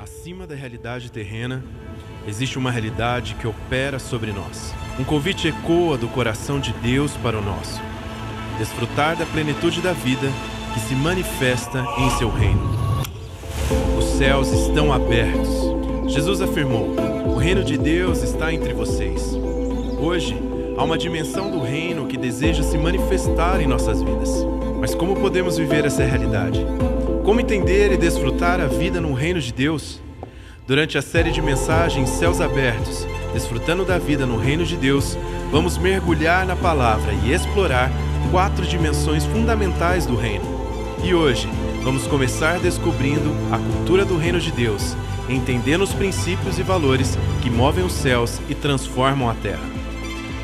Acima da realidade terrena, existe uma realidade que opera sobre nós. Um convite ecoa do coração de Deus para o nosso. Desfrutar da plenitude da vida que se manifesta em seu reino. Os céus estão abertos. Jesus afirmou: o reino de Deus está entre vocês. Hoje, há uma dimensão do reino que deseja se manifestar em nossas vidas. Mas como podemos viver essa realidade? Como entender e desfrutar a vida no reino de Deus? Durante a série de mensagens Céus Abertos, desfrutando da vida no reino de Deus, vamos mergulhar na palavra e explorar 4 dimensões fundamentais do reino. E hoje, vamos começar descobrindo a cultura do reino de Deus, entendendo os princípios e valores que movem os céus e transformam a terra.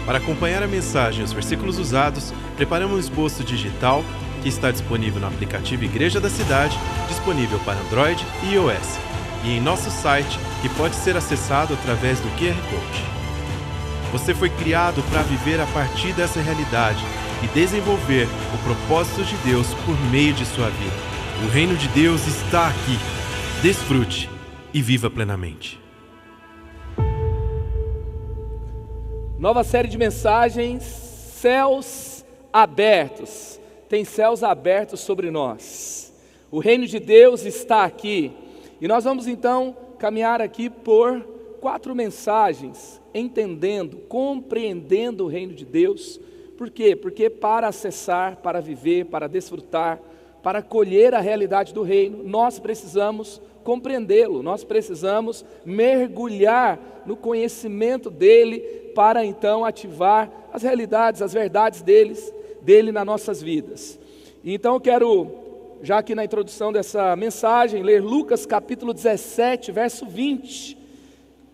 Para acompanhar a mensagem e os versículos usados, preparamos um esboço digital que está disponível no aplicativo Igreja da Cidade, disponível para Android e iOS, e em nosso site, que pode ser acessado através do QR Code. Você foi criado para viver a partir dessa realidade e desenvolver o propósito de Deus por meio de sua vida. O reino de Deus está aqui. Desfrute e viva plenamente. Nova série de mensagens, Céus Abertos. Tem céus abertos sobre nós. O reino de Deus está aqui. E nós vamos então caminhar aqui por 4 mensagens, entendendo, compreendendo o reino de Deus. Por quê? Porque para acessar, para viver, para desfrutar, para colher a realidade do reino, nós precisamos compreendê-lo, nós precisamos mergulhar no conhecimento dele para então ativar as realidades, as verdades dele nas nossas vidas. E então eu quero, já aqui na introdução dessa mensagem, ler Lucas capítulo 17, verso 20,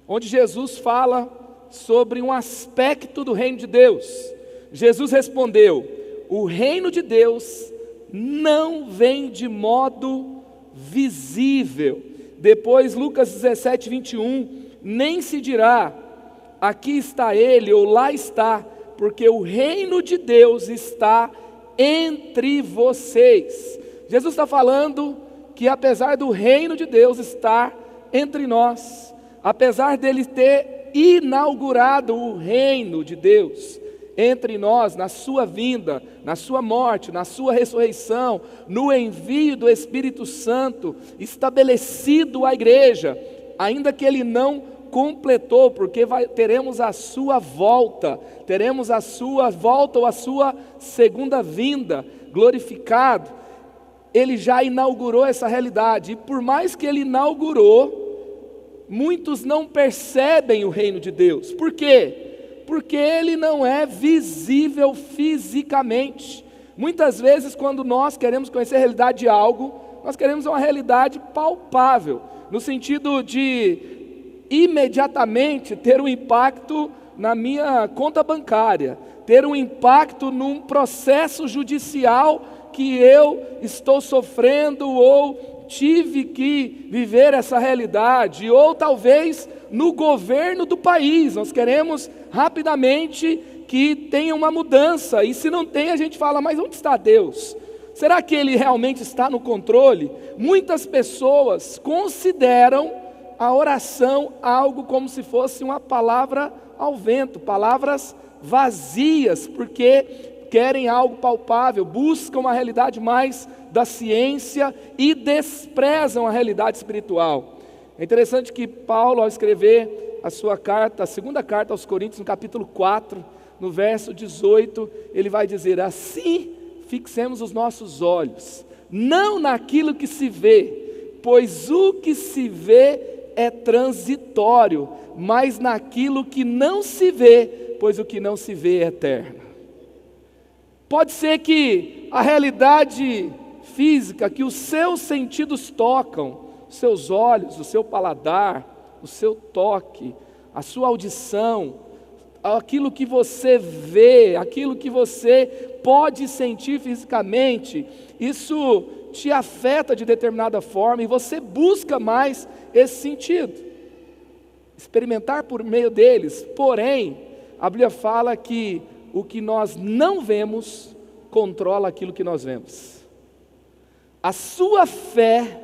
onde Jesus fala sobre um aspecto do reino de Deus. Jesus respondeu: o reino de Deus não vem de modo visível. Depois Lucas 17, 21, nem se dirá, aqui está ele ou lá está, porque o reino de Deus está entre vocês. Jesus está falando que apesar do reino de Deus estar entre nós, apesar dele ter inaugurado o reino de Deus entre nós, na sua vinda, na sua morte, na sua ressurreição, no envio do Espírito Santo, estabelecido a igreja, ainda que ele não completou, porque teremos a sua volta ou a sua segunda vinda, glorificado. Ele já inaugurou essa realidade, e por mais que ele inaugurou, muitos não percebem o reino de Deus. Por quê? Porque ele não é visível fisicamente. Muitas vezes, quando nós queremos conhecer a realidade de algo, nós queremos uma realidade palpável, no sentido de imediatamente ter um impacto na minha conta bancária, ter um impacto num processo judicial que eu estou sofrendo ou tive que viver essa realidade, ou talvez no governo do país. Nós queremos rapidamente que tenha uma mudança, e se não tem, a gente fala: mas onde está Deus? Será que Ele realmente está no controle? Muitas pessoas consideram a oração algo como se fosse uma palavra ao vento, palavras vazias, porque querem algo palpável, buscam uma realidade mais da ciência e desprezam a realidade espiritual. É interessante que Paulo, ao escrever a sua carta, a segunda carta aos Coríntios, no capítulo 4, no verso 18, ele vai dizer: assim fixemos os nossos olhos, não naquilo que se vê, pois o que se vê é transitório, mas naquilo que não se vê, pois o que não se vê é eterno. Pode ser que a realidade física, que os seus sentidos tocam, os seus olhos, o seu paladar, o seu toque, a sua audição, aquilo que você vê, aquilo que você pode sentir fisicamente, isso te afeta de determinada forma e você busca mais esse sentido, experimentar por meio deles. Porém, a Bíblia fala que o que nós não vemos controla aquilo que nós vemos. A sua fé,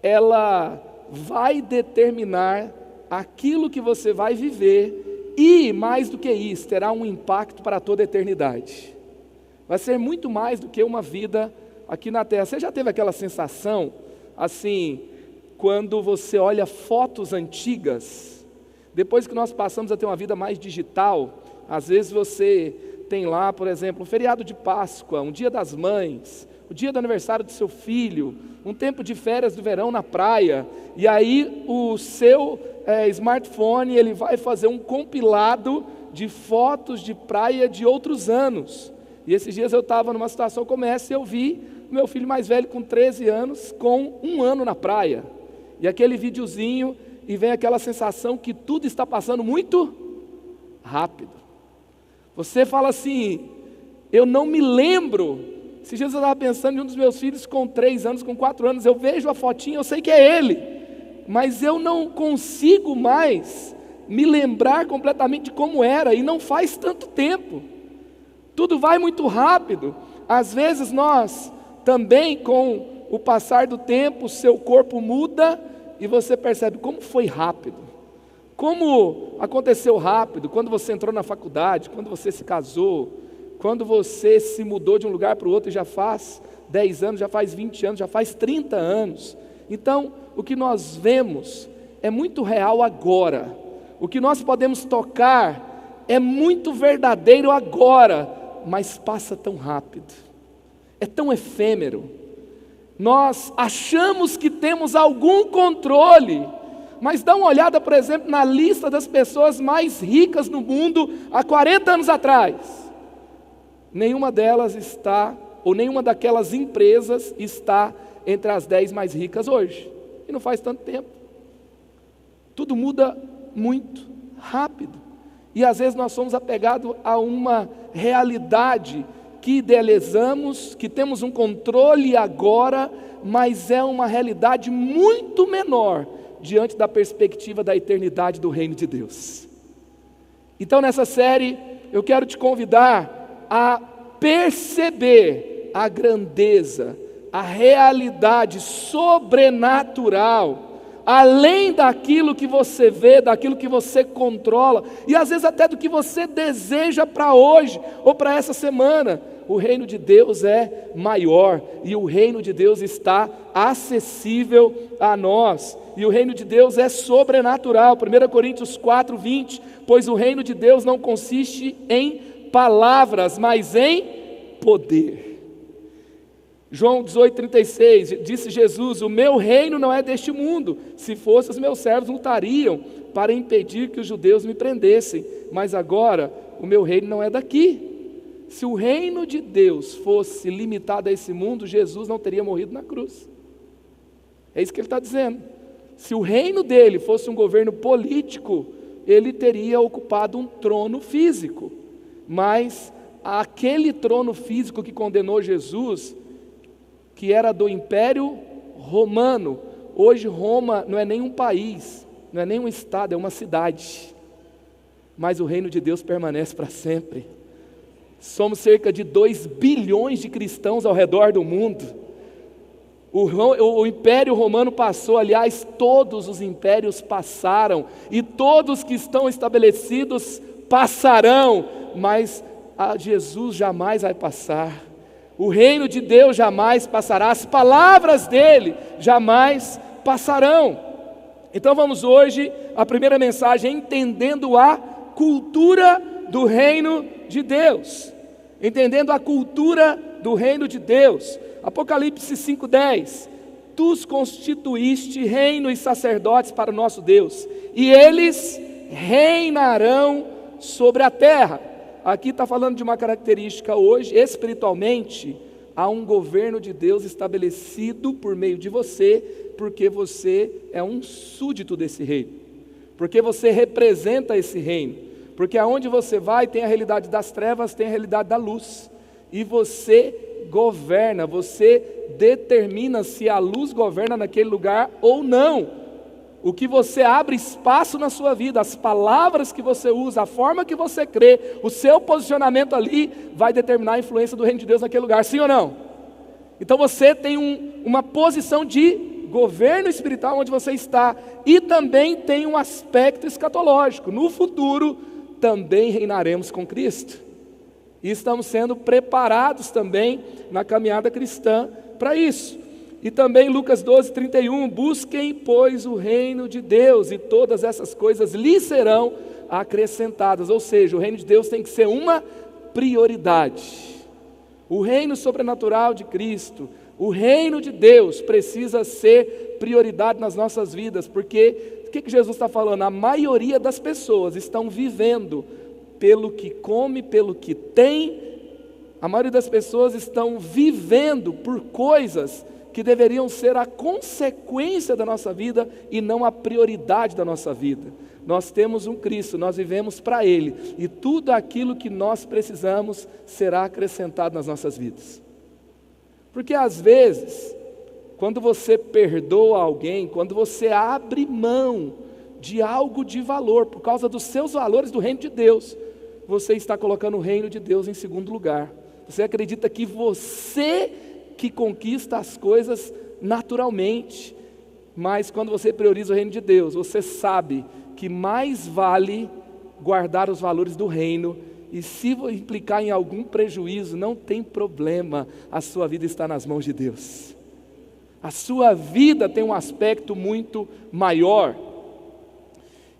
ela vai determinar aquilo que você vai viver e, mais do que isso, terá um impacto para toda a eternidade. Vai ser muito mais do que uma vida aqui na terra. Você já teve aquela sensação, assim, quando você olha fotos antigas, depois que nós passamos a ter uma vida mais digital, às vezes você tem lá, por exemplo, um feriado de Páscoa, um dia das mães, o dia do aniversário do seu filho, um tempo de férias do verão na praia, e aí o seu smartphone, ele vai fazer um compilado de fotos de praia de outros anos. E esses dias eu estava numa situação como essa e eu vi meu filho mais velho com 13 anos, com 1 ano na praia. E aquele videozinho, e vem aquela sensação que tudo está passando muito rápido. Você fala assim, eu não me lembro. Esses dias eu estava pensando em um dos meus filhos com 3 anos, com 4 anos, eu vejo a fotinha, eu sei que é ele, mas eu não consigo mais me lembrar completamente de como era, e não faz tanto tempo. Tudo vai muito rápido. Às vezes nós também, com o passar do tempo, o seu corpo muda e você percebe como foi rápido, como aconteceu rápido, quando você entrou na faculdade, quando você se casou, quando você se mudou de um lugar para o outro e já faz 10 anos, já faz 20 anos, já faz 30 anos. Então, o que nós vemos é muito real agora. O que nós podemos tocar é muito verdadeiro agora, mas passa tão rápido, é tão efêmero. Nós achamos que temos algum controle, mas dá uma olhada, por exemplo, na lista das pessoas mais ricas no mundo há 40 anos atrás. Nenhuma delas está, ou nenhuma daquelas empresas está entre as 10 mais ricas hoje. E não faz tanto tempo. Tudo muda muito rápido. E às vezes nós somos apegados a uma realidade que idealizamos, que temos um controle agora, mas é uma realidade muito menor diante da perspectiva da eternidade do reino de Deus. Então nessa série eu quero te convidar a perceber a grandeza, a realidade sobrenatural, além daquilo que você vê, daquilo que você controla, e às vezes até do que você deseja para hoje, ou para essa semana. O reino de Deus é maior, e o reino de Deus está acessível a nós, e o reino de Deus é sobrenatural. 1 Coríntios 4:20, pois o reino de Deus não consiste em palavras, mas em poder. João 18:36, disse Jesus, o meu reino não é deste mundo, se fosse os meus servos lutariam para impedir que os judeus me prendessem, mas agora o meu reino não é daqui. Se o reino de Deus fosse limitado a esse mundo, Jesus não teria morrido na cruz. É isso que ele está dizendo. Se o reino dele fosse um governo político, ele teria ocupado um trono físico, mas aquele trono físico que condenou Jesus, que era do Império Romano, hoje Roma não é nem um país, não é nem um estado, é uma cidade, mas o reino de Deus permanece para sempre. Somos cerca de 2 bilhões de cristãos ao redor do mundo. O Império Romano passou, aliás, todos os impérios passaram, e todos que estão estabelecidos passarão, mas a Jesus jamais vai passar. O reino de Deus jamais passará, as palavras dele jamais passarão. Então vamos hoje, a primeira mensagem, entendendo a cultura do reino de Deus. Entendendo a cultura do reino de Deus. Apocalipse 5:10, tu os constituíste reino e sacerdotes para o nosso Deus, e eles reinarão sobre a terra. Aqui está falando de uma característica hoje, espiritualmente, há um governo de Deus estabelecido por meio de você, porque você é um súdito desse reino, porque você representa esse reino, porque aonde você vai tem a realidade das trevas, tem a realidade da luz, e você governa, você determina se a luz governa naquele lugar ou não. O que você abre espaço na sua vida, as palavras que você usa, a forma que você crê, o seu posicionamento ali vai determinar a influência do reino de Deus naquele lugar, sim ou não? Então você tem uma posição de governo espiritual onde você está, e também tem um aspecto escatológico. No futuro, também reinaremos com Cristo. E estamos sendo preparados também na caminhada cristã para isso. E também Lucas 12:31, busquem, pois, o reino de Deus, e todas essas coisas lhes serão acrescentadas. Ou seja, o reino de Deus tem que ser uma prioridade. O reino sobrenatural de Cristo, o reino de Deus precisa ser prioridade nas nossas vidas, porque o que Jesus está falando? A maioria das pessoas estão vivendo pelo que come, pelo que tem. A maioria das pessoas estão vivendo por coisas que deveriam ser a consequência da nossa vida e não a prioridade da nossa vida. Nós temos um Cristo, nós vivemos para Ele, e tudo aquilo que nós precisamos será acrescentado nas nossas vidas. Porque às vezes, quando você perdoa alguém, quando você abre mão de algo de valor, por causa dos seus valores do reino de Deus, você está colocando o reino de Deus em segundo lugar. Você acredita que você que conquista as coisas naturalmente, mas quando você prioriza o reino de Deus, você sabe que mais vale guardar os valores do reino, e se implicar em algum prejuízo, não tem problema, a sua vida está nas mãos de Deus. A sua vida tem um aspecto muito maior.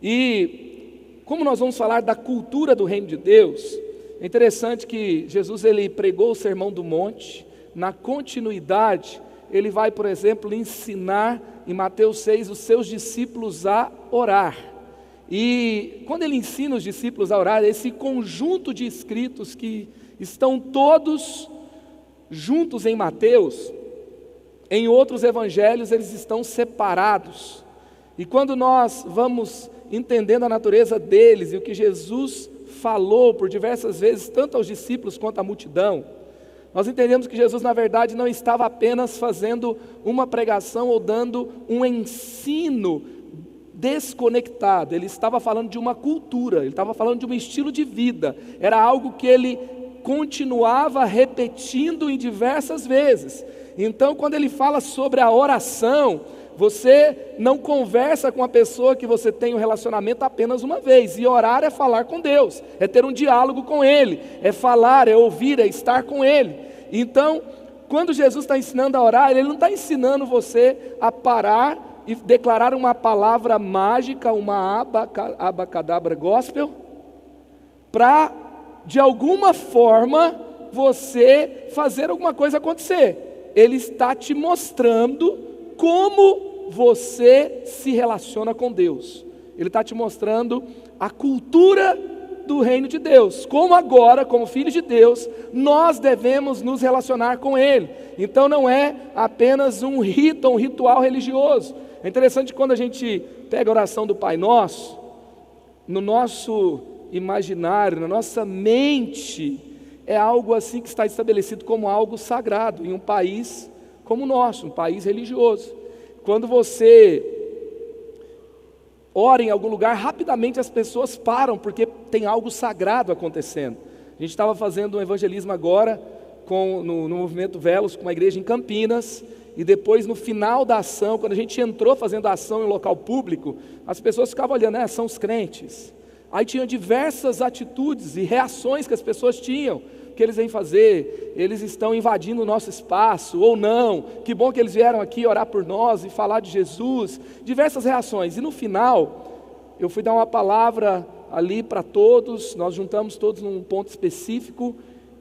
E como nós vamos falar da cultura do reino de Deus, é interessante que Jesus ele pregou o Sermão do Monte. Na continuidade, ele vai, por exemplo, ensinar em Mateus 6 os seus discípulos a orar. E quando ele ensina os discípulos a orar, esse conjunto de escritos que estão todos juntos em Mateus, em outros evangelhos eles estão separados. E quando nós vamos entendendo a natureza deles e o que Jesus falou por diversas vezes, tanto aos discípulos quanto à multidão, nós entendemos que Jesus, na verdade, não estava apenas fazendo uma pregação ou dando um ensino desconectado. Ele estava falando de uma cultura, ele estava falando de um estilo de vida. Era algo que ele continuava repetindo em diversas vezes. Então, quando ele fala sobre a oração, você não conversa com a pessoa que você tem um relacionamento apenas uma vez. E orar é falar com Deus, é ter um diálogo com Ele, é falar, é ouvir, é estar com Ele. Então, quando Jesus está ensinando a orar, Ele não está ensinando você a parar e declarar uma palavra mágica, uma abacadabra gospel, para, de alguma forma, você fazer alguma coisa acontecer. Ele está te mostrando como você se relaciona com Deus. Ele está te mostrando a cultura do reino de Deus, como agora, como filhos de Deus, nós devemos nos relacionar com Ele. Então não é apenas um rito, um ritual religioso. É interessante quando a gente pega a oração do Pai Nosso, no nosso imaginário, na nossa mente, é algo assim que está estabelecido como algo sagrado em um país como o nosso, um país religioso. Quando você ora em algum lugar, rapidamente as pessoas param, porque tem algo sagrado acontecendo. A gente estava fazendo um evangelismo agora, no Movimento Velos, com uma igreja em Campinas, e depois no final da ação, quando a gente entrou fazendo a ação em local público, as pessoas ficavam olhando, são os crentes. Aí tinha diversas atitudes e reações que as pessoas tinham. O que eles vêm fazer? Eles estão invadindo o nosso espaço, ou não? Que bom que eles vieram aqui orar por nós e falar de Jesus. Diversas reações. E no final, eu fui dar uma palavra ali para todos, nós juntamos todos num ponto específico,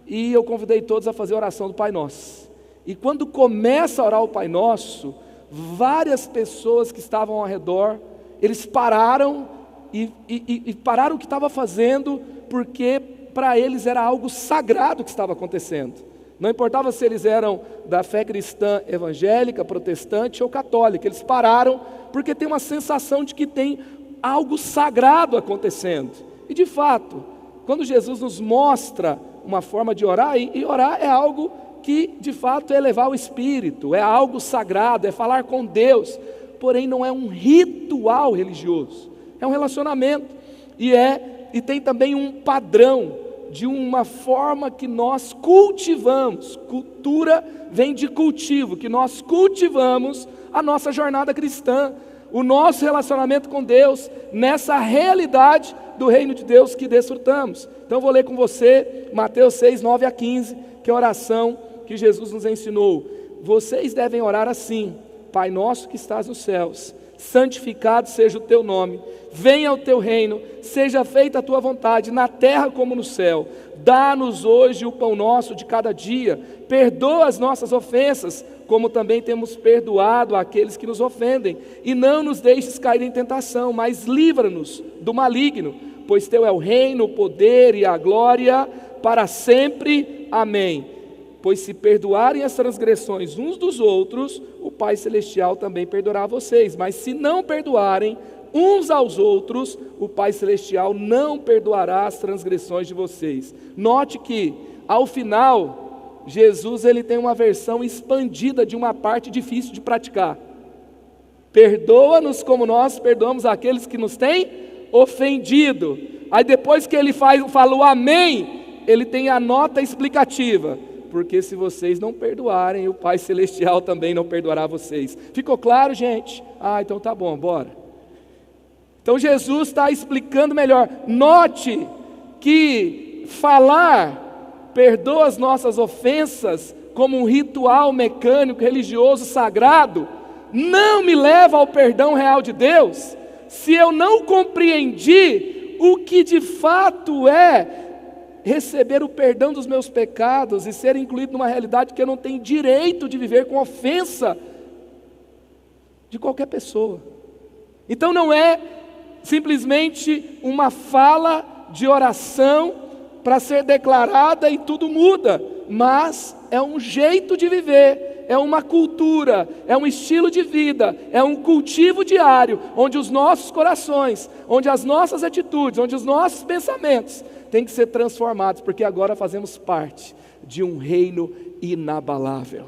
e eu convidei todos a fazer a oração do Pai Nosso. E quando começa a orar o Pai Nosso, várias pessoas que estavam ao redor, eles pararam e pararam o que estava fazendo, porque para eles era algo sagrado que estava acontecendo. Não importava se eles eram da fé cristã evangélica, protestante ou católica, eles pararam porque tem uma sensação de que tem algo sagrado acontecendo. E de fato, quando Jesus nos mostra uma forma de orar, e orar é algo que de fato é elevar o espírito, é algo sagrado, é falar com Deus, porém não é um ritual religioso, é um relacionamento, e tem também um padrão. de uma forma que nós cultivamos. Cultura vem de cultivo, que nós cultivamos a nossa jornada cristã, o nosso relacionamento com Deus, nessa realidade do reino de Deus que desfrutamos. Então eu vou ler com você Mateus 6, 9 a 15, que é a oração que Jesus nos ensinou. Vocês devem orar assim: Pai nosso que estás nos céus, santificado seja o teu nome, venha o teu reino, seja feita a tua vontade, na terra como no céu. Dá-nos hoje o pão nosso de cada dia, perdoa as nossas ofensas, como também temos perdoado àqueles que nos ofendem, e não nos deixes cair em tentação, mas livra-nos do maligno, pois teu é o reino, o poder e a glória para sempre. Amém. Pois se perdoarem as transgressões uns dos outros, o Pai Celestial também perdoará a vocês. Mas se não perdoarem uns aos outros, o Pai Celestial não perdoará as transgressões de vocês. Note que, ao final, Jesus ele tem uma versão expandida de uma parte difícil de praticar. Perdoa-nos como nós perdoamos aqueles que nos têm ofendido. Aí depois que ele fala o amém, ele tem a nota explicativa. Porque se vocês não perdoarem, o Pai Celestial também não perdoará vocês. Ficou claro, gente? Então tá bom, bora. Então Jesus está explicando melhor. Note que falar perdoa as nossas ofensas como um ritual mecânico, religioso, sagrado, não me leva ao perdão real de Deus, se eu não compreendi o que de fato é receber o perdão dos meus pecados e ser incluído numa realidade que eu não tenho direito de viver com ofensa de qualquer pessoa. Então não é simplesmente uma fala de oração para ser declarada e tudo muda, mas é um jeito de viver, é uma cultura, é um estilo de vida, é um cultivo diário, onde os nossos corações, onde as nossas atitudes, onde os nossos pensamentos tem que ser transformados, porque agora fazemos parte de um reino inabalável,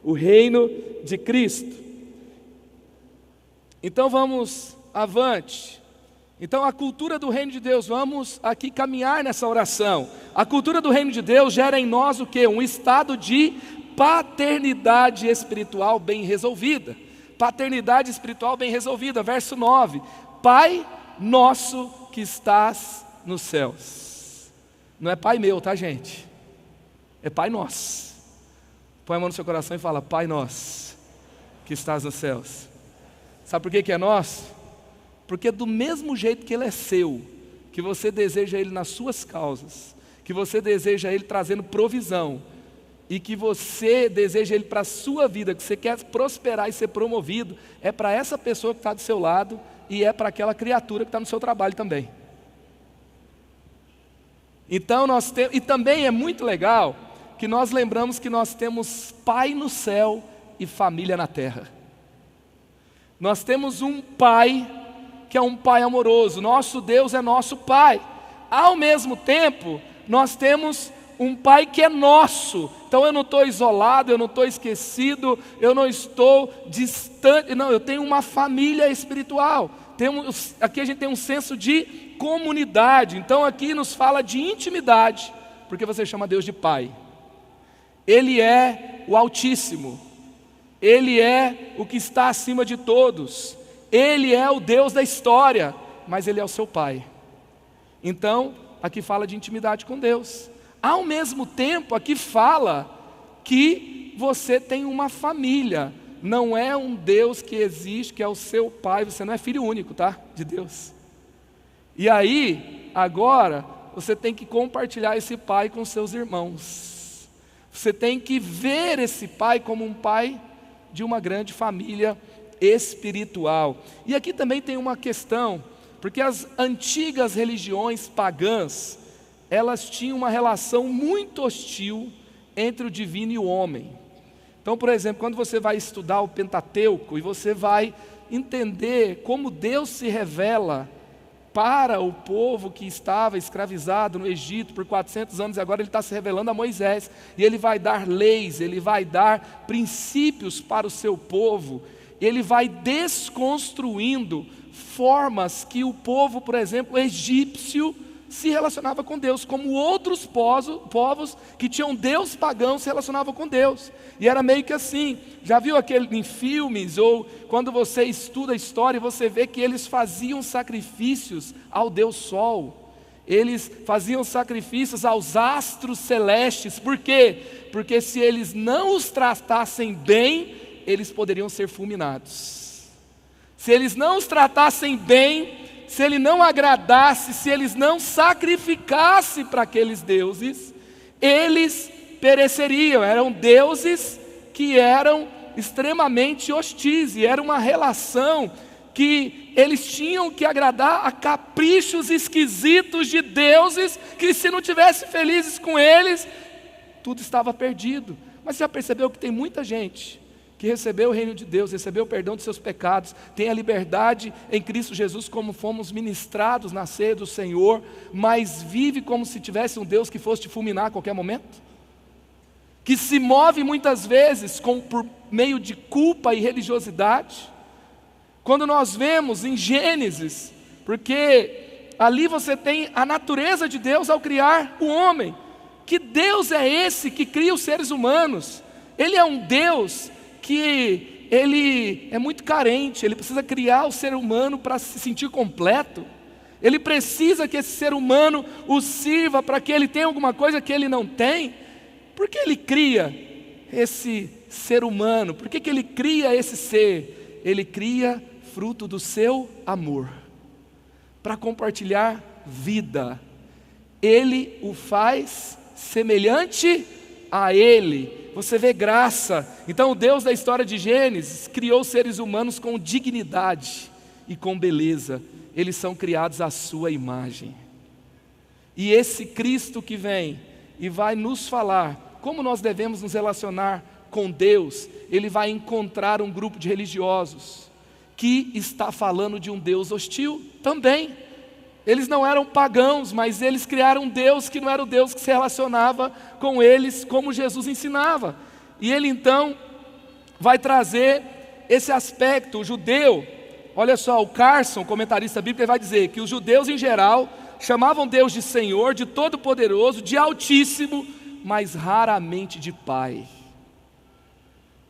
o reino de Cristo. Então vamos avante. Então a cultura do reino de Deus, vamos aqui caminhar nessa oração. A cultura do reino de Deus gera em nós o quê? Um estado de paternidade espiritual bem resolvida. Paternidade espiritual bem resolvida, verso 9: Pai nosso que estás nos céus. Não é Pai meu, tá, gente? É Pai nosso. Põe a mão no seu coração e fala: Pai nosso que estás nos céus. Sabe por que é nosso? Porque do mesmo jeito que Ele é seu, que você deseja Ele nas suas causas, que você deseja Ele trazendo provisão, e que você deseja Ele para a sua vida, que você quer prosperar e ser promovido, é para essa pessoa que está do seu lado e é para aquela criatura que está no seu trabalho também. Então e também é muito legal que nós lembramos que nós temos Pai no céu e família na terra. Nós temos um Pai que é um Pai amoroso, nosso Deus é nosso Pai. Ao mesmo tempo, nós temos um Pai que é nosso. Então eu não estou isolado, eu não estou esquecido, eu não estou distante, não, eu tenho uma família espiritual. Aqui a gente tem um senso de comunidade. Então aqui nos fala de intimidade, porque você chama Deus de Pai. Ele é o Altíssimo, Ele é o que está acima de todos, Ele é o Deus da história, mas Ele é o seu Pai. Então aqui fala de intimidade com Deus. Ao mesmo tempo aqui fala que você tem uma família. Não é um Deus que existe, que é o seu Pai, você não é filho único, tá? De Deus. E aí, agora, você tem que compartilhar esse Pai com seus irmãos. Você tem que ver esse Pai como um Pai de uma grande família espiritual. E aqui também tem uma questão, porque as antigas religiões pagãs, elas tinham uma relação muito hostil entre o divino e o homem. Então, por exemplo, quando você vai estudar o Pentateuco e você vai entender como Deus se revela para o povo que estava escravizado no Egito por 400 anos, e agora Ele está se revelando a Moisés, e Ele vai dar leis, Ele vai dar princípios para o seu povo, Ele vai desconstruindo formas que o povo, por exemplo, egípcio, se relacionava com Deus, como outros povos que tinham deus pagão se relacionavam com Deus. E era meio que assim. Já viu aquele em filmes, ou quando você estuda a história, você vê que eles faziam sacrifícios ao Deus Sol. Eles faziam sacrifícios aos astros celestes. Por quê? Porque se eles não os tratassem bem, eles poderiam ser fulminados. Se eles não os tratassem bem, se ele não agradasse, se eles não sacrificassem para aqueles deuses, eles pereceriam. Eram deuses que eram extremamente hostis, e era uma relação que eles tinham que agradar a caprichos esquisitos de deuses, que se não tivessem felizes com eles, tudo estava perdido. Mas você já percebeu que tem muita gente que recebeu o reino de Deus, recebeu o perdão de seus pecados, tem a liberdade em Cristo Jesus, como fomos ministrados na ceia do Senhor, mas vive como se tivesse um Deus que fosse te fulminar a qualquer momento? Que se move muitas vezes por meio de culpa e religiosidade. Quando nós vemos em Gênesis, porque ali você tem a natureza de Deus ao criar o homem. Que Deus é esse que cria os seres humanos? Ele é um Deus que ele é muito carente, ele precisa criar o ser humano para se sentir completo. Ele precisa que esse ser humano o sirva para que ele tenha alguma coisa que ele não tem. Por que ele cria esse ser humano? Por que ele cria esse ser? Ele cria fruto do seu amor, para compartilhar vida. Ele o faz semelhante a ele. Você vê graça. Então o Deus da história de Gênesis criou seres humanos com dignidade e com beleza. Eles são criados à sua imagem. E esse Cristo que vem e vai nos falar como nós devemos nos relacionar com Deus, ele vai encontrar um grupo de religiosos que está falando de um Deus hostil também. Eles não eram pagãos, mas eles criaram um Deus que não era o Deus que se relacionava com eles, como Jesus ensinava. E ele então vai trazer esse aspecto. O judeu, olha só, o Carson, comentarista bíblico, ele vai dizer que os judeus em geral chamavam Deus de Senhor, de Todo-Poderoso, de Altíssimo, mas raramente de Pai.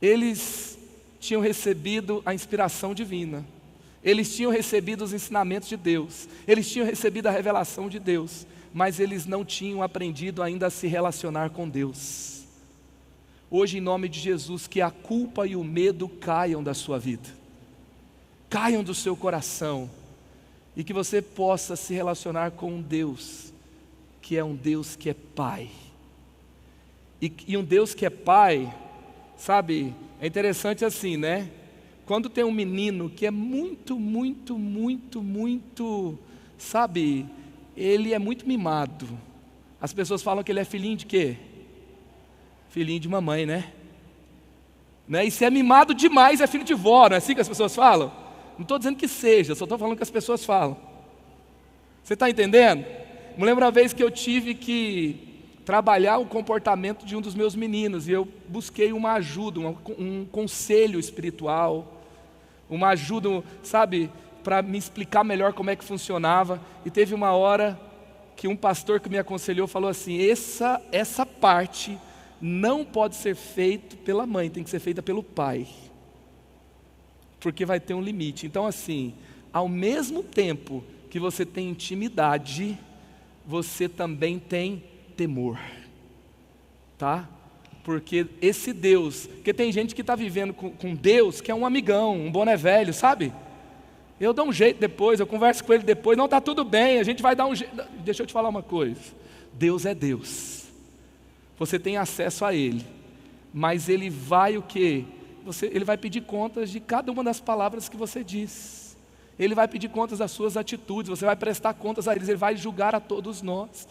Eles tinham recebido a inspiração divina. Eles tinham recebido os ensinamentos de Deus, eles tinham recebido a revelação de Deus, mas eles não tinham aprendido ainda a se relacionar com Deus. Hoje, em nome de Jesus, que a culpa e o medo caiam da sua vida, caiam do seu coração, e que você possa se relacionar com um Deus, que é um Deus que é Pai. E um Deus que é Pai, sabe, é interessante assim, né? Quando tem um menino que é muito, sabe, ele é muito mimado. As pessoas falam que ele é filhinho de quê? Filhinho de mamãe, né? E se é mimado demais, é filho de vó, não é assim que as pessoas falam? Não estou dizendo que seja, só estou falando que as pessoas falam. Você está entendendo? Me lembro uma vez que eu tive que trabalhar o comportamento de um dos meus meninos, e eu busquei uma ajuda, um conselho espiritual, uma ajuda, sabe, para me explicar melhor como é que funcionava. E teve uma hora que um pastor que me aconselhou falou assim: essa parte não pode ser feita pela mãe, tem que ser feita pelo pai, porque vai ter um limite. Então assim, ao mesmo tempo que você tem intimidade, você também tem temor, tá? Porque esse Deus, porque tem gente que está vivendo com Deus que é um amigão, um boné velho, sabe? Eu dou um jeito depois, eu converso com ele depois, não, está tudo bem, a gente vai dar um jeito. Deixa eu te falar uma coisa, Deus é Deus, você tem acesso a Ele, mas Ele vai o quê? Ele vai pedir contas de cada uma das palavras que você diz, Ele vai pedir contas das suas atitudes, você vai prestar contas a Ele vai julgar a todos nós.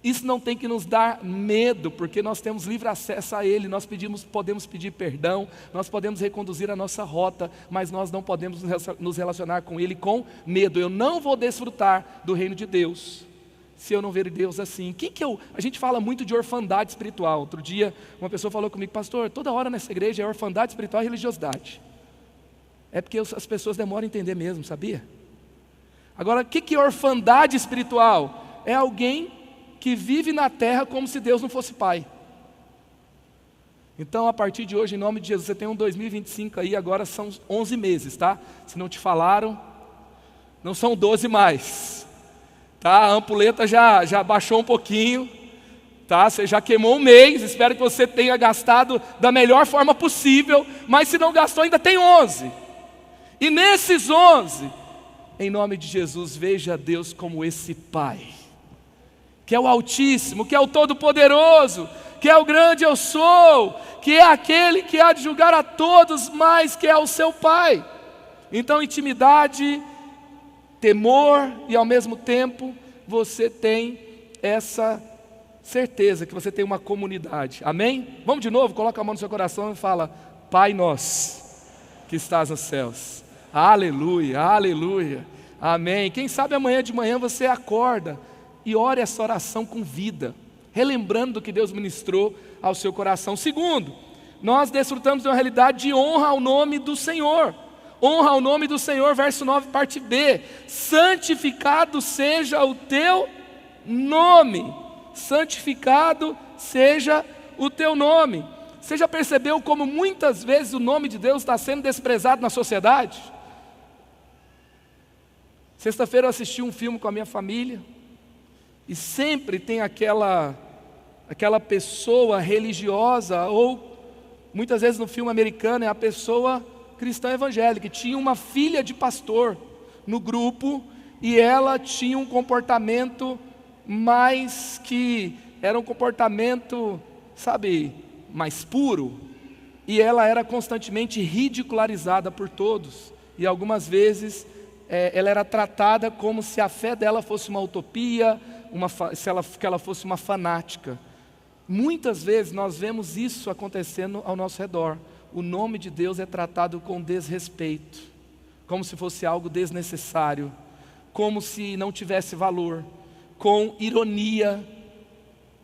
Isso não tem que nos dar medo, porque nós temos livre acesso a Ele, nós podemos pedir perdão, nós podemos reconduzir a nossa rota, mas nós não podemos nos relacionar com Ele com medo. Eu não vou desfrutar do reino de Deus se eu não ver Deus assim. A gente fala muito de orfandade espiritual. Outro dia uma pessoa falou comigo: pastor, toda hora nessa igreja é orfandade espiritual e religiosidade. É porque as pessoas demoram a entender mesmo, sabia? Agora, o que é orfandade espiritual? é alguém que vive na terra como se Deus não fosse pai. Então, a partir de hoje, em nome de Jesus, você tem um 2025 aí, agora são 11 meses, tá? Se não te falaram, não são 12 mais, tá? A ampulheta já baixou um pouquinho, tá? Você já queimou um mês, espero que você tenha gastado da melhor forma possível, mas se não gastou, ainda tem 11. E nesses 11, em nome de Jesus, veja Deus como esse Pai, que é o Altíssimo, que é o Todo-Poderoso, que é o grande eu sou, que é aquele que há de julgar a todos, mas que é o seu Pai. Então, intimidade, temor e ao mesmo tempo você tem essa certeza que você tem uma comunidade. Amém? Vamos de novo, coloca a mão no seu coração e fala: Pai nosso que estás nos céus. Aleluia, aleluia, amém. Quem sabe amanhã de manhã você acorda e ore essa oração com vida, relembrando do que Deus ministrou ao seu coração. Segundo, nós desfrutamos de uma realidade de honra ao nome do Senhor. Honra ao nome do Senhor, verso 9, parte B. Santificado seja o teu nome. Santificado seja o teu nome. Você já percebeu como muitas vezes o nome de Deus está sendo desprezado na sociedade? Sexta-feira eu assisti um filme com a minha família, e sempre tem aquela pessoa religiosa, ou muitas vezes no filme americano é a pessoa cristã evangélica, que tinha uma filha de pastor no grupo, e ela tinha um comportamento mais que era um comportamento, sabe, mais puro, e ela era constantemente ridicularizada por todos, e algumas vezes ela era tratada como se a fé dela fosse uma utopia, que ela fosse uma fanática. Muitas vezes nós vemos isso acontecendo ao nosso redor. O nome de Deus é tratado com desrespeito, como se fosse algo desnecessário, como se não tivesse valor, com ironia.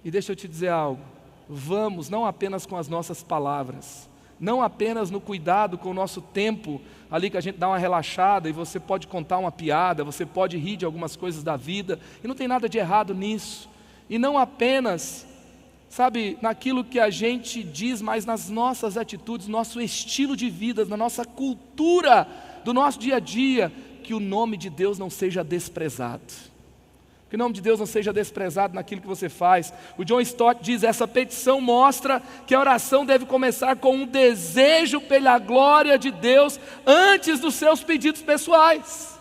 E deixa eu te dizer algo, vamos não apenas com as nossas palavras, não apenas no cuidado com o nosso tempo, ali que a gente dá uma relaxada e você pode contar uma piada, você pode rir de algumas coisas da vida, e não tem nada de errado nisso, e não apenas, sabe, naquilo que a gente diz, mas nas nossas atitudes, nosso estilo de vida, na nossa cultura, do nosso dia a dia, que o nome de Deus não seja desprezado. Que o nome de Deus não seja desprezado naquilo que você faz. O John Stott diz: essa petição mostra que a oração deve começar com um desejo pela glória de Deus antes dos seus pedidos pessoais.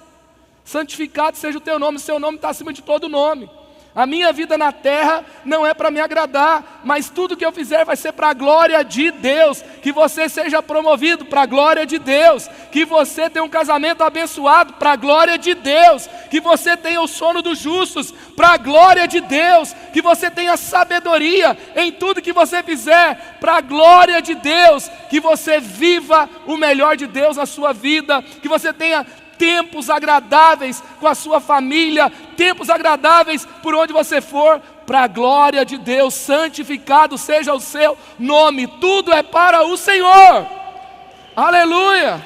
Santificado seja o teu nome, o seu nome está acima de todo nome. A minha vida na terra não é para me agradar, mas tudo que eu fizer vai ser para a glória de Deus. Que você seja promovido para a glória de Deus. Que você tenha um casamento abençoado para a glória de Deus. Que você tenha o sono dos justos para a glória de Deus. Que você tenha sabedoria em tudo que você fizer para a glória de Deus. Que você viva o melhor de Deus na sua vida. Que você tenha tempos agradáveis com a sua família, tempos agradáveis por onde você for, para a glória de Deus. Santificado seja o seu nome, tudo é para o Senhor, aleluia.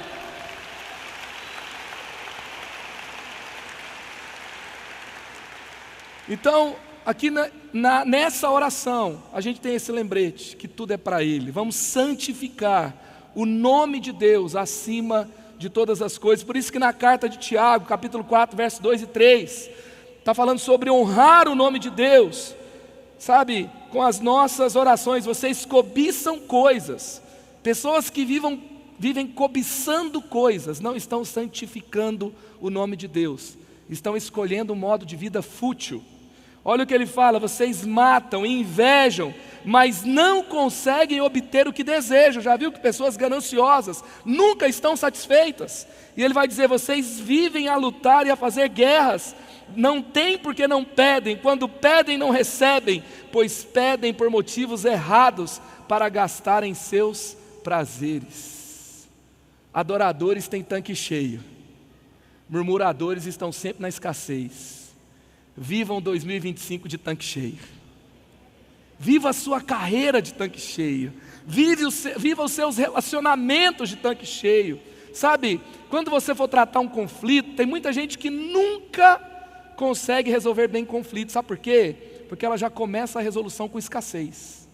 Então, aqui nessa oração, a gente tem esse lembrete, que tudo é para Ele. Vamos santificar o nome de Deus acima de todas as coisas. Por isso que na carta de Tiago, capítulo 4, versos 2 e 3, está falando sobre honrar o nome de Deus. Sabe, com as nossas orações, vocês cobiçam coisas. Pessoas que vivem cobiçando coisas, não estão santificando o nome de Deus. Estão escolhendo um modo de vida fútil. Olha o que ele fala: vocês matam e invejam, mas não conseguem obter o que desejam. Já viu que pessoas gananciosas nunca estão satisfeitas? E ele vai dizer: vocês vivem a lutar e a fazer guerras, não têm porque não pedem, quando pedem não recebem, pois pedem por motivos errados, para gastarem seus prazeres. Adoradores têm tanque cheio, murmuradores estão sempre na escassez. Vivam 2025 de tanque cheio. Viva a sua carreira de tanque cheio. Viva os seus relacionamentos de tanque cheio. Sabe, quando você for tratar um conflito, tem muita gente que nunca consegue resolver bem conflitos. Sabe por quê? Porque ela já começa a resolução com escassez.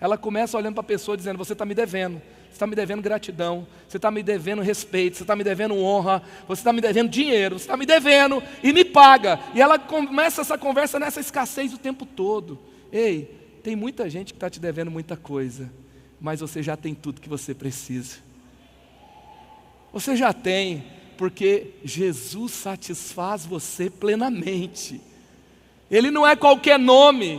Ela começa olhando para a pessoa dizendo: você está me devendo. Você está me devendo gratidão, você está me devendo respeito, você está me devendo honra, você está me devendo dinheiro, você está me devendo e me paga. E ela começa essa conversa nessa escassez o tempo todo. Ei, tem muita gente que está te devendo muita coisa, mas você já tem tudo que você precisa. Você já tem, porque Jesus satisfaz você plenamente. Ele não é qualquer nome,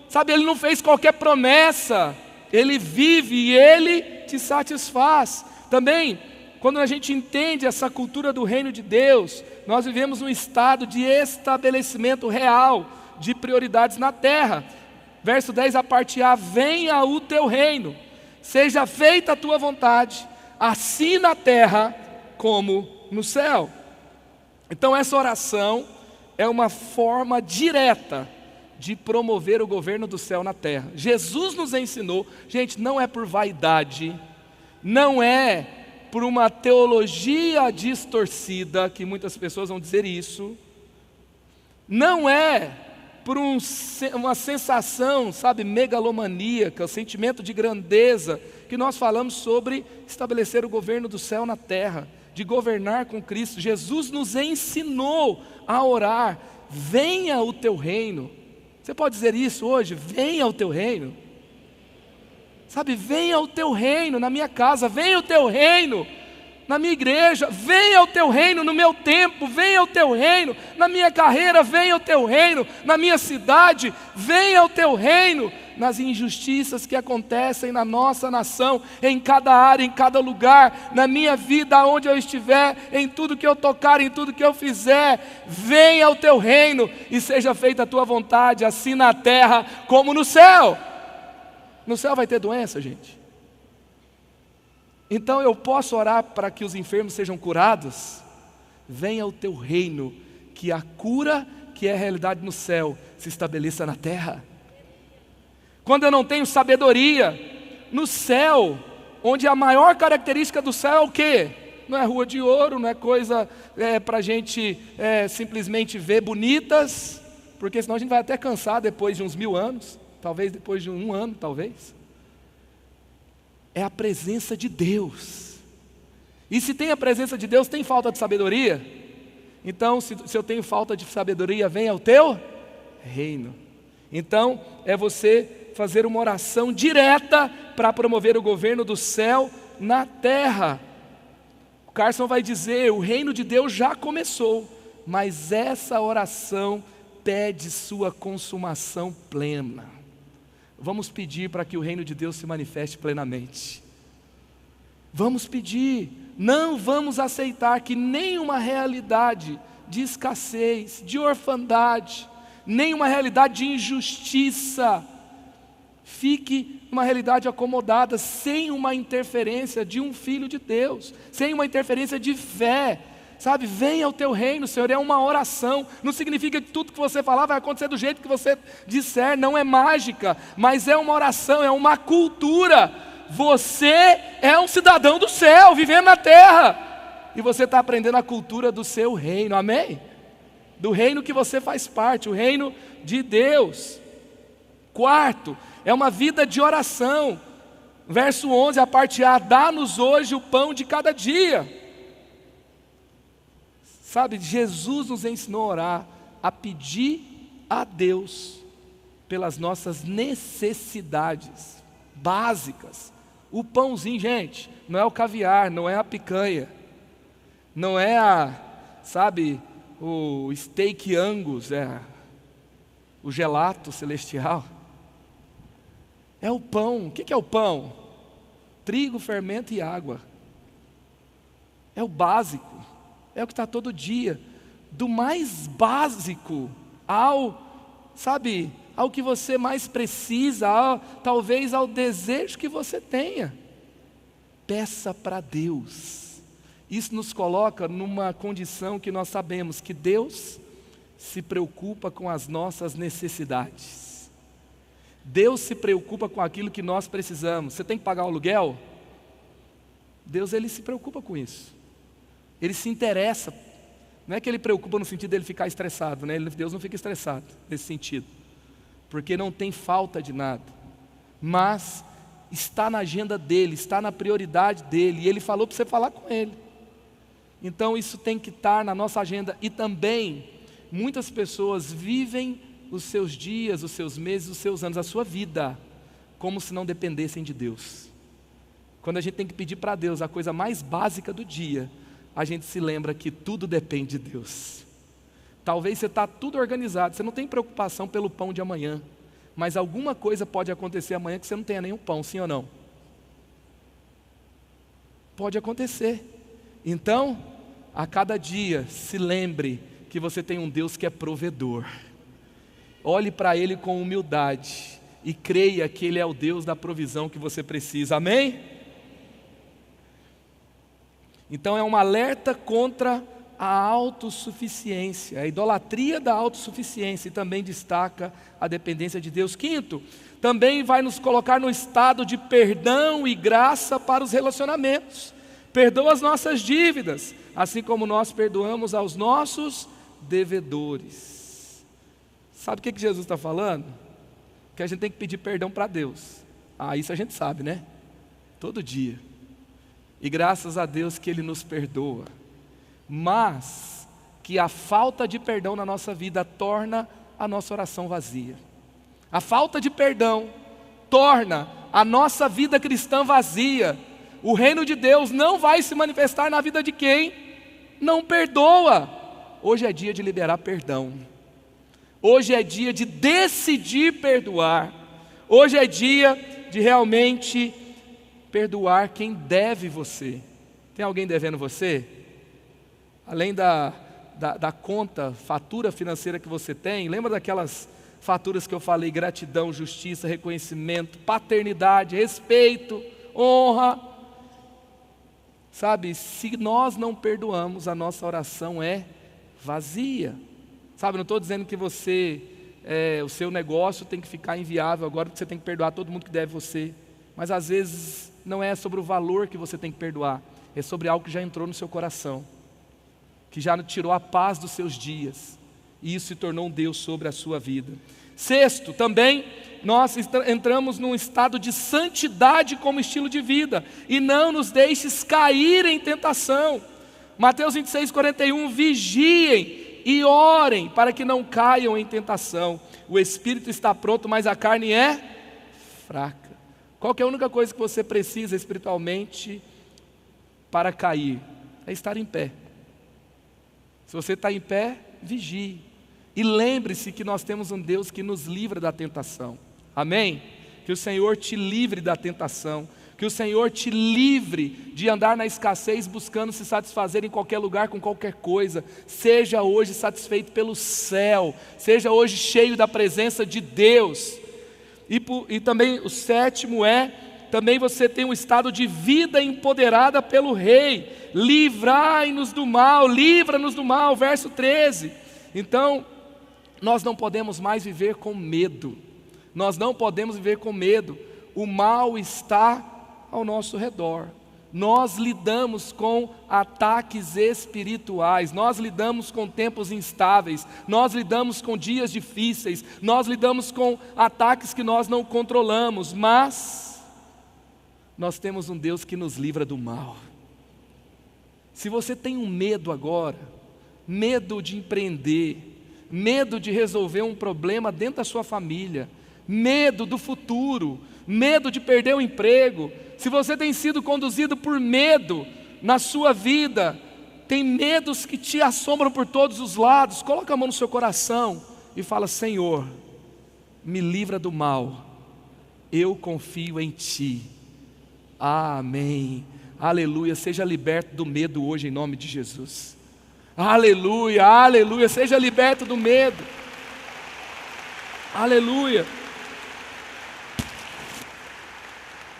sabe? Ele não fez qualquer promessa. Ele vive e Ele te satisfaz. Também, quando a gente entende essa cultura do reino de Deus, nós vivemos um estado de estabelecimento real de prioridades na terra. Verso 10, a parte A: venha o teu reino, seja feita a tua vontade, assim na terra como no céu. Então essa oração é uma forma direta de promover o governo do céu na terra. Jesus nos ensinou, gente, não é por vaidade, não é por uma teologia distorcida, que muitas pessoas vão dizer isso, não é por uma sensação, sabe, megalomaníaca, o sentimento de grandeza, que nós falamos sobre estabelecer o governo do céu na terra, de governar com Cristo. Jesus nos ensinou a orar: venha o teu reino. Você pode dizer isso hoje? Venha o teu reino. Sabe, venha o teu reino na minha casa, venha o teu reino na minha igreja, venha o teu reino no meu tempo, venha o teu reino na minha carreira, venha o teu reino na minha cidade, venha o teu reino nas injustiças que acontecem na nossa nação, em cada área, em cada lugar, na minha vida, aonde eu estiver, em tudo que eu tocar, em tudo que eu fizer. Venha o teu reino e seja feita a tua vontade, assim na terra como no céu. No céu vai ter doença, gente? Então eu posso orar para que os enfermos sejam curados? Venha o teu reino, que a cura, que é a realidade no céu, se estabeleça na terra. Quando eu não tenho sabedoria, no céu, onde a maior característica do céu é o quê? Não é rua de ouro, não é coisa para a gente simplesmente ver bonitas, porque senão a gente vai até cansar depois de uns 1000 anos, talvez depois de um ano, talvez. É a presença de Deus. E se tem a presença de Deus, tem falta de sabedoria? Então, se eu tenho falta de sabedoria, venha o teu reino. Então, é você fazer uma oração direta para promover o governo do céu na terra. O Carson vai dizer: o reino de Deus já começou, mas essa oração pede sua consumação plena. Vamos pedir para que o reino de Deus se manifeste plenamente. Vamos pedir. Não vamos aceitar que nenhuma realidade de escassez, de orfandade, nenhuma realidade de injustiça fique uma realidade acomodada sem uma interferência de um filho de Deus, sem uma interferência de fé. Sabe, venha o teu reino, Senhor, é uma oração. Não significa que tudo que você falar vai acontecer do jeito que você disser, não é mágica, mas é uma oração, é uma cultura. Você é um cidadão do céu, vivendo na terra, e você está aprendendo a cultura do seu reino, amém? Do reino que você faz parte, o reino de Deus. Quarto, é uma vida de oração. Verso 11, a parte A: dá-nos hoje o pão de cada dia. Sabe, Jesus nos ensinou a orar, a pedir a Deus pelas nossas necessidades básicas. O pãozinho, gente, não é o caviar, não é a picanha, não é o steak Angus, o gelato celestial. É o pão. O que é o pão? Trigo, fermento e água. É o básico. É o que está todo dia, do mais básico ao que você mais precisa, talvez ao desejo que você tenha. Peça para Deus. Isso nos coloca numa condição que nós sabemos que Deus se preocupa com as nossas necessidades. Deus se preocupa com aquilo que nós precisamos. Você tem que pagar o aluguel? Deus, Ele se preocupa com isso. Ele se interessa Não é que ele preocupa no sentido dele ficar estressado, né? Deus não fica estressado nesse sentido, porque não tem falta de nada, mas está na agenda dele, está na prioridade dele, e ele falou para você falar com ele. Então isso tem que estar na nossa agenda. E também, muitas pessoas vivem os seus dias, os seus meses, os seus anos, a sua vida, como se não dependessem de Deus. Quando a gente tem que pedir para Deus a coisa mais básica do dia, a gente se lembra que tudo depende de Deus. Talvez você está tudo organizado, você não tem preocupação pelo pão de amanhã, mas alguma coisa pode acontecer amanhã que você não tenha nenhum pão, sim ou não? Pode acontecer. Então, a cada dia, se lembre que você tem um Deus que é provedor. Olhe para Ele com humildade e creia que Ele é o Deus da provisão que você precisa, amém? Então é um alerta contra a autossuficiência, a idolatria da autossuficiência, e também destaca a dependência de Deus. Quinto, também vai nos colocar no estado de perdão e graça para os relacionamentos. Perdoa as nossas dívidas, assim como nós perdoamos aos nossos devedores. Sabe o que Jesus está falando? Que a gente tem que pedir perdão para Deus. Isso a gente sabe, né? Todo dia. E graças a Deus que Ele nos perdoa. Mas que a falta de perdão na nossa vida torna a nossa oração vazia. A falta de perdão torna a nossa vida cristã vazia. O reino de Deus não vai se manifestar na vida de quem não perdoa. Hoje é dia de liberar perdão. Hoje é dia de decidir perdoar. Hoje é dia de realmente perdoar quem deve você. Tem alguém devendo você? Além da conta, fatura financeira que você tem, lembra daquelas faturas que eu falei? Gratidão, justiça, reconhecimento, paternidade, respeito, honra. Sabe, se nós não perdoamos, a nossa oração é vazia. Sabe, não estou dizendo que você, o seu negócio tem que ficar inviável agora, porque você tem que perdoar todo mundo que deve você. Mas às vezes não é sobre o valor que você tem que perdoar, é sobre algo que já entrou no seu coração, que já tirou a paz dos seus dias, e isso se tornou um Deus sobre a sua vida. Sexto, também nós entramos num estado de santidade como estilo de vida, e não nos deixes cair em tentação. Mateus 26:41, vigiem e orem para que não caiam em tentação. O espírito está pronto, mas a carne é fraca. Qual que é a única coisa que você precisa espiritualmente para cair? É estar em pé. Se você está em pé, vigie. E lembre-se que nós temos um Deus que nos livra da tentação. Amém? Que o Senhor te livre da tentação. Que o Senhor te livre de andar na escassez buscando se satisfazer em qualquer lugar com qualquer coisa. Seja hoje satisfeito pelo céu. Seja hoje cheio da presença de Deus. E também o sétimo também você tem um estado de vida empoderada pelo Rei. Livrai-nos do mal, livra-nos do mal, verso 13. Então, nós não podemos mais viver com medo. Nós não podemos viver com medo. O mal está ao nosso redor. Nós lidamos com ataques espirituais, nós lidamos com tempos instáveis, nós lidamos com dias difíceis, nós lidamos com ataques que nós não controlamos, mas nós temos um Deus que nos livra do mal. Se você tem um medo agora, medo de empreender, medo de resolver um problema dentro da sua família, medo do futuro, medo de perder o emprego, se você tem sido conduzido por medo na sua vida, tem medos que te assombram por todos os lados, coloca a mão no seu coração e fala: Senhor, me livra do mal, eu confio em Ti. Amém, aleluia. Seja liberto do medo hoje em nome de Jesus. Aleluia, aleluia. Seja liberto do medo. Aleluia.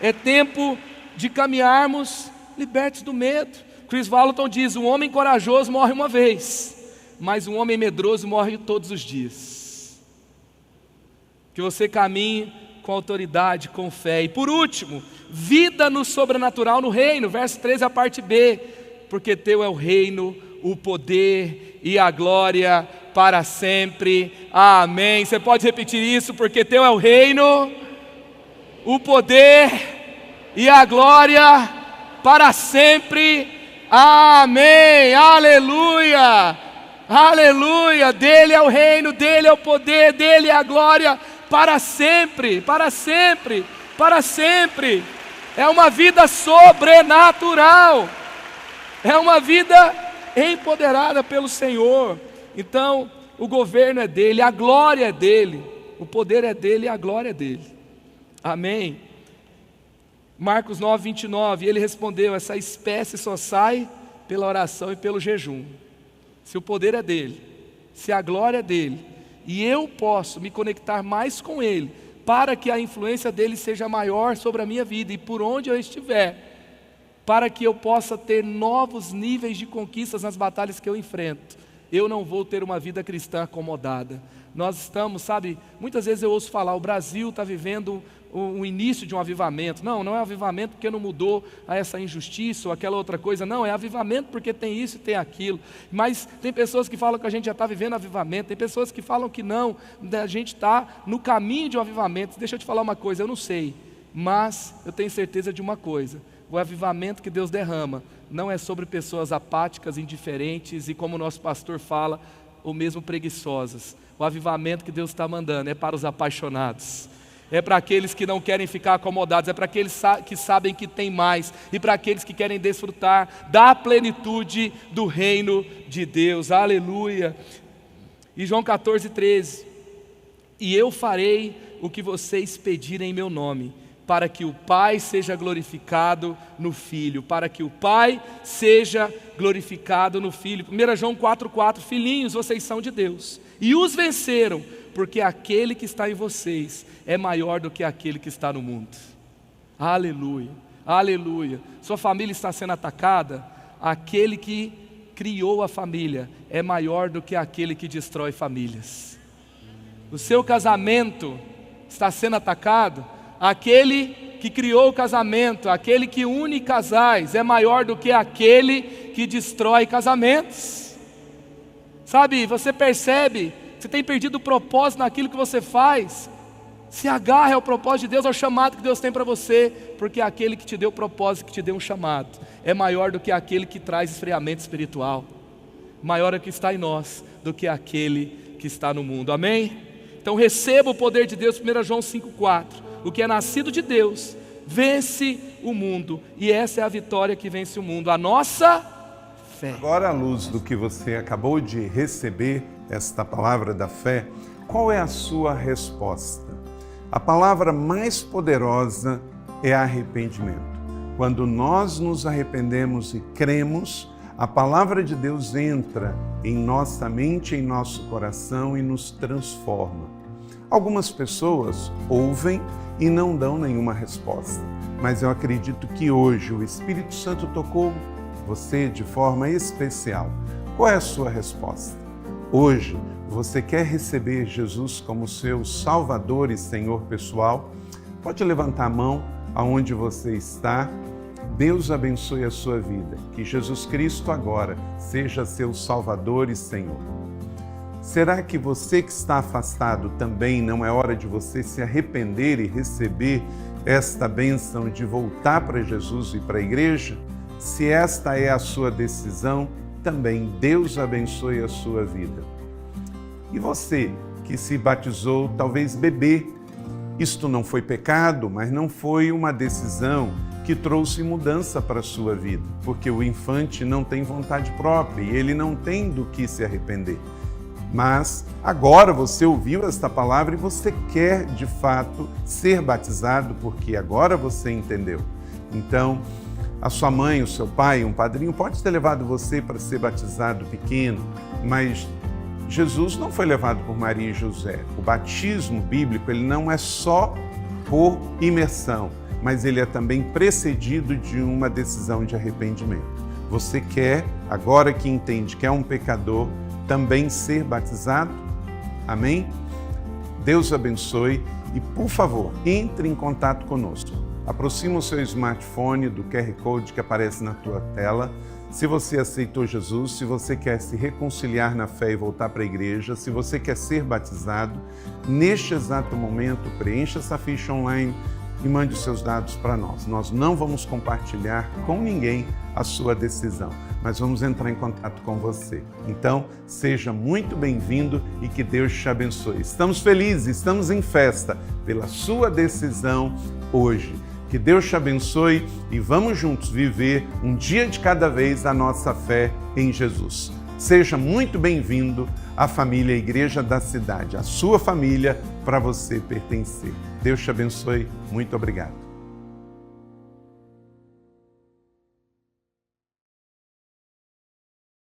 É tempo de caminharmos libertos do medo. Chris Vallotton diz: um homem corajoso morre uma vez, mas um homem medroso morre todos os dias. Que você caminhe com autoridade, com fé. E por último, vida no sobrenatural no reino, verso 13, a parte B. Porque teu é o reino, o poder e a glória para sempre. Amém. Você pode repetir isso, porque teu é o reino, o poder e a glória para sempre. Amém. Aleluia. Aleluia. Dele é o reino, dele é o poder, dele é a glória para sempre, para sempre, para sempre. É uma vida sobrenatural. É uma vida empoderada pelo Senhor. Então, o governo é dele, a glória é dele, o poder é dele e a glória é dele. Amém. Marcos 9, 29, ele respondeu: essa espécie só sai pela oração e pelo jejum. Se o poder é dele, se a glória é dele, e eu posso me conectar mais com ele, para que a influência dele seja maior sobre a minha vida e por onde eu estiver, para que eu possa ter novos níveis de conquistas nas batalhas que eu enfrento, eu não vou ter uma vida cristã acomodada. Nós estamos, sabe, muitas vezes eu ouço falar, o Brasil está vivendo o início de um avivamento. Não, não é avivamento porque não mudou a essa injustiça ou aquela outra coisa. Não, é avivamento porque tem isso e tem aquilo. Mas tem pessoas que falam que a gente já está vivendo avivamento. Tem pessoas que falam que não, a gente está no caminho de um avivamento. Deixa eu te falar uma coisa, eu não sei, mas eu tenho certeza de uma coisa: o avivamento que Deus derrama não é sobre pessoas apáticas, indiferentes e, como o nosso pastor fala, ou mesmo preguiçosas. O avivamento que Deus está mandando é para os apaixonados, é para aqueles que não querem ficar acomodados, é para aqueles que sabem que tem mais, e para aqueles que querem desfrutar da plenitude do reino de Deus. Aleluia. E João 14, 13: e eu farei o que vocês pedirem em meu nome, para que o Pai seja glorificado no Filho, para que o Pai seja glorificado no Filho. 1 João 4,4: filhinhos, vocês são de Deus, e os venceram, porque aquele que está em vocês é maior do que aquele que está no mundo. Aleluia, aleluia. Sua família está sendo atacada, aquele que criou a família é maior do que aquele que destrói famílias. O seu casamento está sendo atacado, aquele que criou o casamento, aquele que une casais, é maior do que aquele que destrói casamentos. Sabe, você percebe, você tem perdido o propósito naquilo que você faz. Se agarre ao propósito de Deus, ao chamado que Deus tem para você, porque aquele que te deu o propósito, que te deu um chamado, é maior do que aquele que traz esfriamento espiritual. Maior é o que está em nós do que aquele que está no mundo. Amém? Então receba o poder de Deus. 1 João 5,4: o que é nascido de Deus vence o mundo, e essa é a vitória que vence o mundo, a nossa fé. Agora, à luz do que você acabou de receber, esta palavra da fé, qual é a sua resposta? A palavra mais poderosa é arrependimento. Quando nós nos arrependemos e cremos, a palavra de Deus entra em nossa mente, em nosso coração e nos transforma. Algumas pessoas ouvem e não dão nenhuma resposta, mas eu acredito que hoje o Espírito Santo tocou você de forma especial. Qual é a sua resposta? Hoje, você quer receber Jesus como seu Salvador e Senhor pessoal? Pode levantar a mão aonde você está. Deus abençoe a sua vida. Que Jesus Cristo agora seja seu Salvador e Senhor. Será que você que está afastado também não é hora de você se arrepender e receber esta bênção de voltar para Jesus e para a igreja? Se esta é a sua decisão, também Deus abençoe a sua vida. E você que se batizou, talvez bebê, isto não foi pecado, mas não foi uma decisão que trouxe mudança para a sua vida, porque o infante não tem vontade própria e ele não tem do que se arrepender. Mas agora você ouviu esta palavra e você quer de fato ser batizado, porque agora você entendeu. Então, a sua mãe, o seu pai, um padrinho pode ter levado você para ser batizado pequeno, mas Jesus não foi levado por Maria e José. O batismo bíblico, ele não é só por imersão, mas ele é também precedido de uma decisão de arrependimento. Você quer, agora que entende que é um pecador, também ser batizado? Amém? Deus abençoe e, por favor, entre em contato conosco. Aproxima o seu smartphone do QR Code que aparece na tua tela. Se você aceitou Jesus, se você quer se reconciliar na fé e voltar para a igreja, se você quer ser batizado, neste exato momento, preencha essa ficha online e mande os seus dados para nós. Nós não vamos compartilhar com ninguém a sua decisão, mas vamos entrar em contato com você. Então, seja muito bem-vindo e que Deus te abençoe. Estamos felizes, estamos em festa pela sua decisão hoje. Que Deus te abençoe e vamos juntos viver um dia de cada vez a nossa fé em Jesus. Seja muito bem-vindo à família Igreja da Cidade, a sua família para você pertencer. Deus te abençoe. Muito obrigado.